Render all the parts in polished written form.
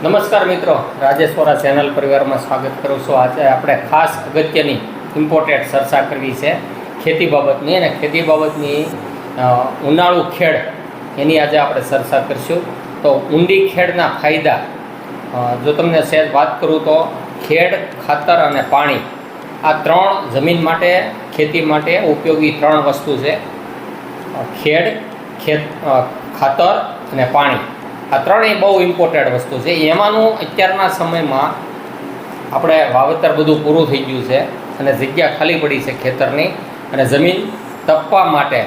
નમસ્કાર મિત્રો, રાજેશ્વરા ચેનલ પરિવારમાં સ્વાગત કરું છું। આજે આપણે ખાસ અગત્યની ઇમ્પોર્ટન્ટ ચર્ચા કરવી છે ખેતી બાબતની, અને ખેતી બાબતની ઉનાળુ ખેડ એની આજે આપણે ચર્ચા કરીશું। તો ઊંડી ખેડના ફાયદા જો તમને સહેજ વાત કરું તો ખેડ, ખાતર અને પાણી આ ત્રણ જમીન માટે, ખેતી માટે ઉપયોગી ત્રણ વસ્તુ છે। ખેડ, ખાતર અને પાણી આ ત્રણેય બહુ ઇમ્પોર્ટન્ટ વસ્તુ છે। એમાંનું અત્યારના સમયમાં આપણે વાવેતર બધું પૂરું થઈ ગયું છે અને જગ્યા ખાલી પડી છે ખેતરની, અને જમીન તપવા માટે,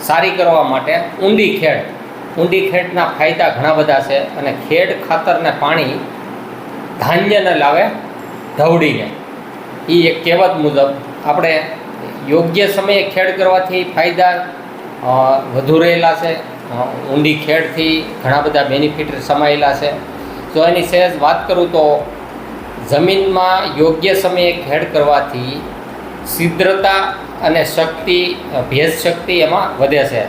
સારી કરવા માટે ઊંડી ખેડના ફાયદા ઘણા બધા છે। અને ખેડ, ખાતર ને પાણી ધાન્યને લાવે ઢવડીને, એ એક કહેવત મુજબ આપણે યોગ્ય સમયે ખેડ કરવાથી ફાયદા વધુ રહેલા છે। ઊંડી ખેડથી ઘણા બધા બેનિફિટ સમાયેલા છે। જો એની સહેજ વાત કરું તો જમીનમાં યોગ્ય સમયે ખેડ કરવાથી છિદ્રતા અને શક્તિ, ભેજ શક્તિ એમાં વધે છે।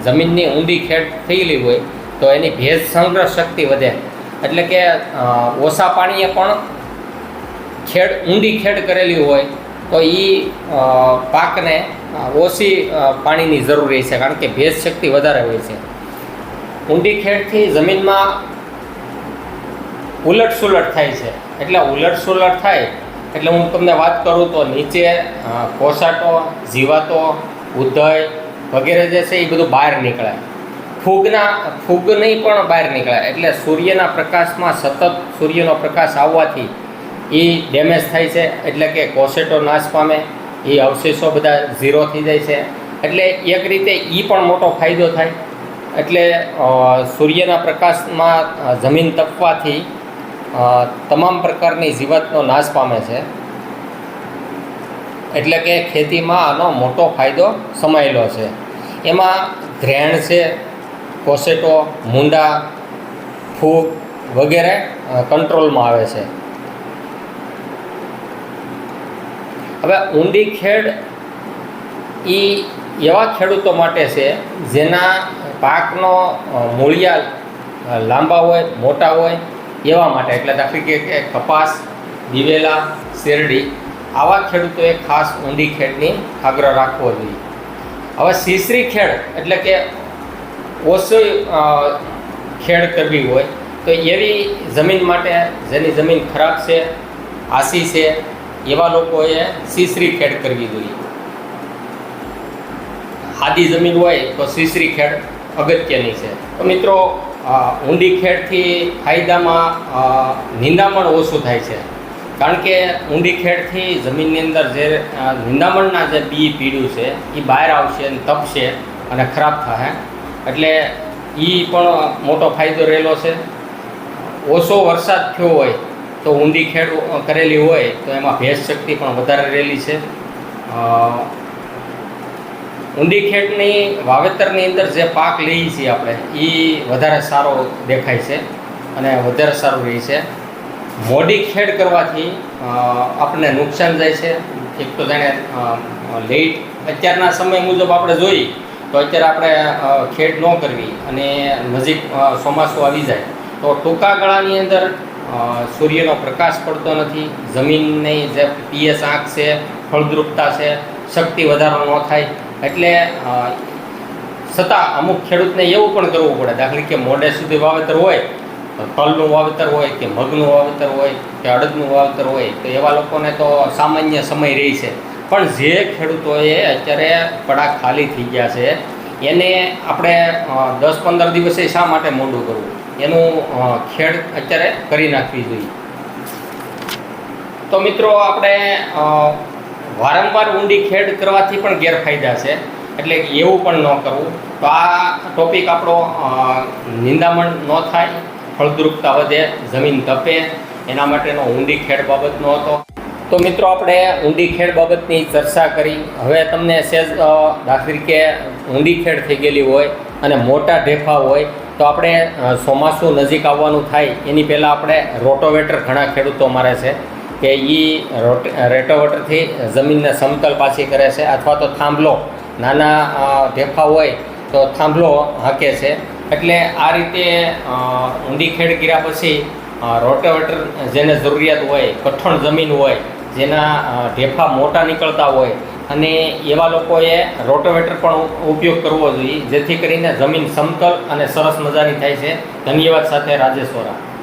જમીનની ઊંડી ખેડ થયેલી હોય તો એની ભેજ સંગ્રહ શક્તિ વધે, એટલે કે ઓછા પાણીએ પણ ઊંડી ખેડ કરેલી હોય તો એ પાકને ઓછી પાણીની જરૂર રહે છે, કારણ કે ભેજ શક્તિ વધારે હોય છે। ઊંડી ખેડથી જમીનમાં ઉલટસુલટ થાય છે, એટલે ઉલટસુલટ થાય એટલે હું તમને વાત કરું તો નીચે કોસાટો, જીવાતો, ઉધય વગેરે જે છે એ બધું બહાર નીકળે, ફૂગની પણ બહાર નીકળે, એટલે સૂર્યના પ્રકાશમાં સતત સૂર્યનો પ્રકાશ આવવાથી એ ડેમેજ થાય છે, એટલે કે કોસેટો નાશ પામે, એ અવશેષો બધા ઝીરો થઈ જાય છે। એટલે એક રીતે એ પણ મોટો ફાયદો થાય। એટલે સૂર્યના પ્રકાશમાં જમીન તપવાથી તમામ પ્રકારની જીવાતનો નાશ પામે છે, એટલે કે ખેતીમાં આનો મોટો ફાયદો સમાયેલો છે। એમાં ધ્રેણ છે, કોસેટો, મૂંડા, ફૂગ વગેરે કંટ્રોલમાં આવે છે। હવે ઊંડી ખેડ એ એવા ખેડૂતો માટે છે જેના પાકનો મૂળિયા લાંબા હોય, મોટા હોય, એવા માટે। એટલે દાખલા કે કપાસ, દિવેલા, શેરડી આવા ખેડૂતોએ ખાસ ઊંડી ખેડની આગ્રહ રાખવો જોઈએ। હવે સીસરી ખેડ એટલે કે ઓછી ખેડ કરવી હોય તો એવી જમીન માટે, જેની જમીન ખરાબ છે, આસી છે, એવા લોકોએ સીસરી ખેડ કરવી જોઈએ। આદી જમીન હોય તો સીસરી ખેડ અગત્યની છે। તો મિત્રો, ઊંડી ખેડથી ફાયદામાં નિંદામણ ઓછું થાય છે, કારણ કે ઊંડી ખેડથી જમીનની અંદર જે નિંદામણના જે બી પીડ્યું છે એ બહાર આવશે અને તપશે અને ખરાબ થશે, એટલે એ પણ મોટો ફાયદો રહેલો છે। ઓછો વરસાદ થયો હોય તો ઊંડી ખેડ કરેલી હોય તો એમાં ભેજ શક્તિ પણ વધારે રહેલી છે। ઊંડી ખેડની વાવેતરની અંદર જે પાક લઈએ છીએ આપણે એ વધારે સારો દેખાય છે અને વધારે સારું રહે છે। મોડી ખેડ કરવાથી આપણને નુકસાન જાય છે। એક તો જાણે લેટ, અત્યારના સમય મુજબ આપણે જોઈએ તો અત્યારે આપણે ખેડ ન કરવી અને નજીક ચોમાસું આવી જાય તો ટૂંકા ગાળાની અંદર સૂર્યનો પ્રકાશ પડતો નથી, જમીનની જે પીએચ આંક છે, ફળદ્રુપતા છે, શક્તિ વધારો ન થાય, એટલે છતાં અમુક ખેડૂતને એવું પણ કરવું પડે, દાખલા કે મોડે સુધી વાવેતર હોય, તલનું વાવેતર હોય કે મગનું વાવેતર હોય કે અડદનું વાવેતર હોય તો એવા લોકોને તો સામાન્ય સમય રહે છે। પણ જે ખેડૂતોએ અત્યારે પડા ખાલી થઈ ગયા છે એને આપણે 10-15 દિવસે શા માટે મોડું કરવું, એનું ખેડ અત્યારે કરી નાખવી જોઈએ। તો મિત્રો, આપણે વારંવાર ઊંડી ખેડ કરવાથી પણ ગેરફાયદા છે, એટલે એવું પણ ન કરવું। તો આ ટોપિક આપણો નિંદામણ ન થાય, ફળદ્રુપતા વધે, જમીન તપે, એના માટેનો ઊંડી ખેડ બાબતનો હતો। તો મિત્રો, આપણે ઊંડી ખેડ બાબતની ચર્ચા કરી। હવે તમને સહેજ દાખલા કે ઊંડી ખેડ થઈ ગયેલી હોય અને મોટા ઢેફા હોય તો આપણે ચોમાસું નજીક આવવાનું થાય એની પહેલાં આપણે રોટોવેટર ઘણા ખેડૂતો મારે છે કે એ રોટોવેટરથી જમીનને સમતલ પાછી કરે છે, અથવા તો થાંભલો, નાના ઢેફા હોય તો થાંભલો હાંકે છે। એટલે આ રીતે ઊંડી ખેડ કર્યા પછી રોટાવેટર જેને જરૂરિયાત હોય, કઠણ જમીન હોય, જેના ઢેફા મોટા નીકળતા હોય, અને એવા લોકોએ રોટાવેટર પણ ઉપયોગ કરવો જોઈએ, જેથી કરીને જમીન સમતલ અને સરસ મજાની થાય છે. ધન્યવાદ સાથે રાજેશ વોરા.